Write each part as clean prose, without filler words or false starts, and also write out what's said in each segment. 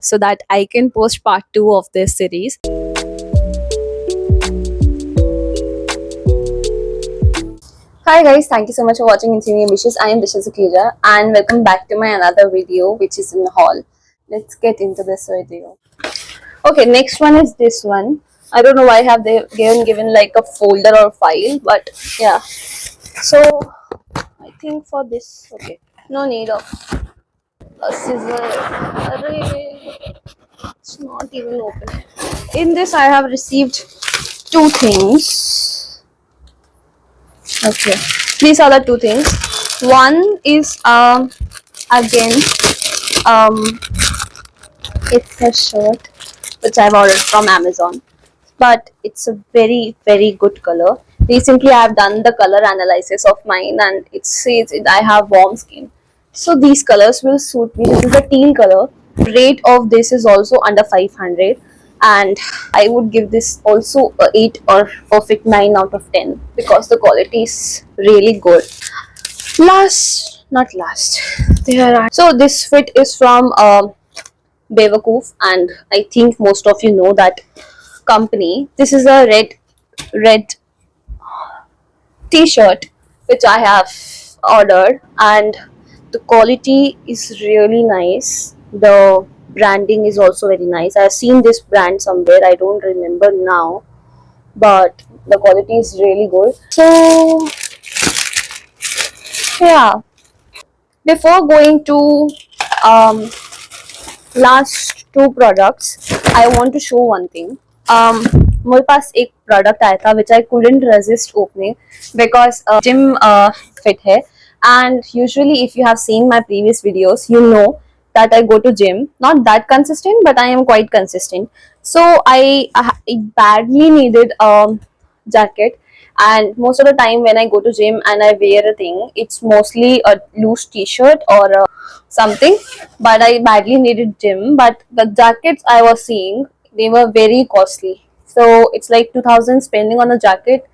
so that I can post part 2 of this series. Hi guys, thank you so much for watching Insignia Wishes. I am Disha Zakira and welcome back to my another video which is in the haul. Let's get into this video. Okay, next one is this one. I don't know why have they given like a folder or file, but yeah. So I think for this, okay, no need of a scissor. Array, it's not even open. In this, I have received two things. Okay, these are the two things. One is again it's a shirt which I've ordered from Amazon, but it's a very good color. Recently I have done the color analysis of mine and it says I have warm skin, so these colors will suit me. This is a teal color. Rate of this is also under 500 and I would give this also a 8 or perfect 9 out of 10 because the quality is really good. Last, not last, there are, so this fit is from Bewakoof, and I think most of you know that company. This is a red t-shirt which I have ordered, and the quality is really nice. The branding is also very nice. I have seen this brand somewhere, I don't remember now, but the quality is really good. So yeah, before going to um, last two products, I want to show one thing. मेरे पास एक product आया था which I couldn't resist opening because gym fit है, and usually if you have seen my previous videos you know that I go to gym, not that consistent but I am quite consistent. So I badly needed a jacket, and most of the time when I go to gym and I wear a thing, it's mostly a loose t-shirt or something, but I badly needed gym. But the jackets I was seeing, they were very costly, so it's like 2000 spending on a jacket.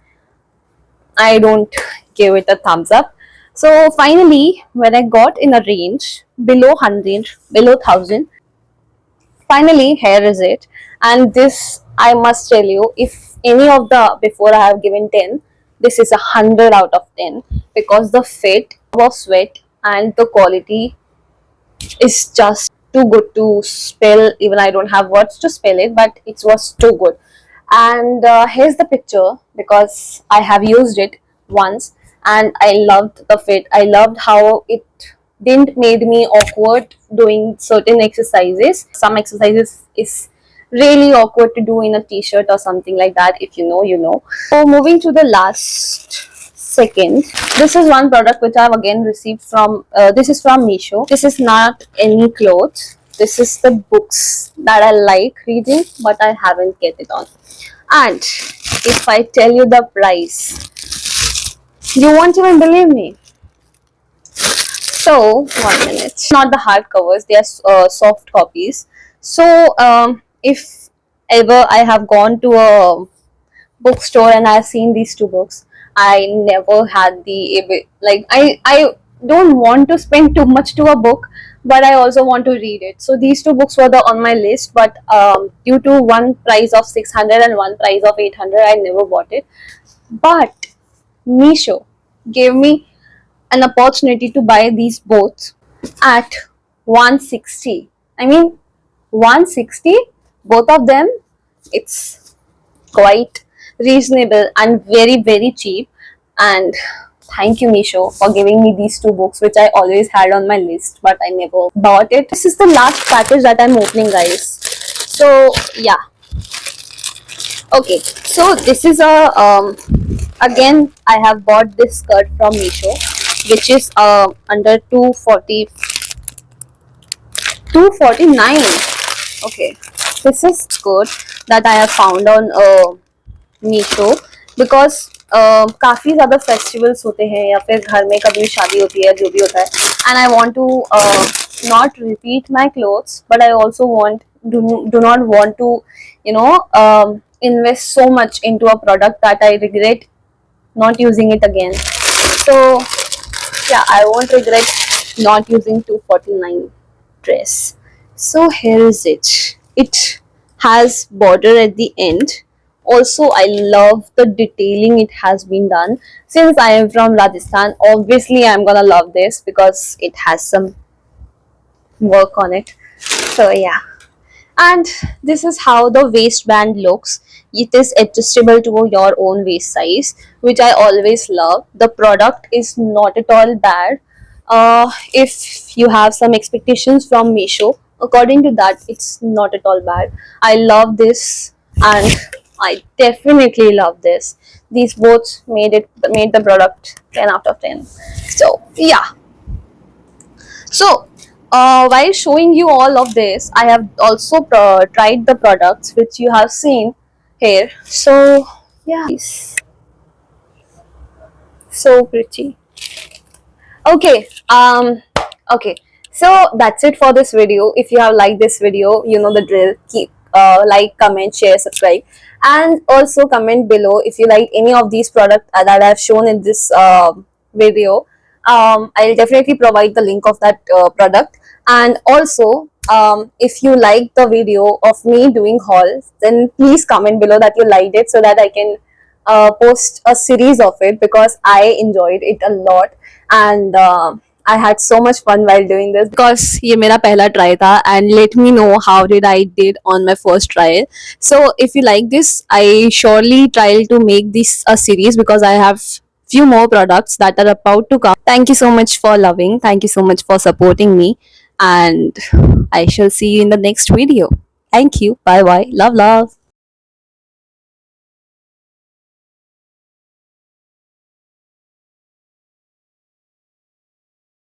I don't give it a thumbs up. So finally when I got in a range below 100, below 1000, finally here is it. And this, I must tell you, if any of the before I have given 10, this is 100 out of 10 because the fit was sweat and the quality is just too good to spell. Even I don't have words to spell it, but it was too good. And here's the picture because I have used it once and I loved the fit. I loved how it didn't made me awkward doing certain exercises. Some exercises is really awkward to do in a t-shirt or something like that. If you know, you know. So moving to the last second, this is one product which I've again received from this is from Meesho. This is not any clothes, this is the books that I like reading but I haven't get it on. And if I tell you the price, you won't even believe me. So 1 minute, not the hard covers, they are soft copies. So if ever I have gone to a bookstore and I've seen these two books, I never had the like I don't want to spend too much to a book, but I also want to read it. So these two books were on my list, but due to one price of 600 and one price of 800, I never bought it. But Meesho gave me an opportunity to buy these both at 160. I mean 160, both of them. It's quite reasonable and very cheap. And thank you Meesho for giving me these two books which I always had on my list but I never bought it. This is the last package that I'm opening, guys. So yeah, okay, so this is a again I have bought this skirt from Meesho which is under 240, 249. Okay, this is skirt that I have found on Meesho because काफ़ी ज़्यादा festivals होते हैं या फिर घर में कभी भी शादी होती है, जो भी होता है, and I want to not repeat my clothes but I also want do not want to invest so much into a product that I regret not using it again. So yeah, I won't regret not using 249 dress. So here is it. It has border at the end. Also, I love the detailing it has been done. Since I am from Rajasthan, obviously I'm gonna love this because it has some work on it. So yeah. And this is how the waistband looks. It is adjustable to your own waist size, which I always love. The product is not at all bad. If you have some expectations from Meesho, according to that, it's not at all bad. I love this, and I definitely love this. These both made the product 10 out of 10. So yeah. So, while showing you all of this, I have also tried the products which you have seen here. So, yeah, it's so pretty. Okay, okay. So that's it for this video. If you have liked this video, you know the drill. Keep like, comment, share, subscribe, and also comment below if you like any of these products that I have shown in this video. I'll definitely provide the link of that product. And also, if you like the video of me doing hauls, then please comment below that you liked it so that I can post a series of it, because I enjoyed it a lot. And I had so much fun while doing this because ये मेरा पहला try था, and let me know how did on my first trial. So if you like this, I surely try to make this a series because I have few more products that are about to come. Thank you so much for loving. Thank you so much for supporting me, and I shall see you in the next video. Thank you. Bye bye. Love, love.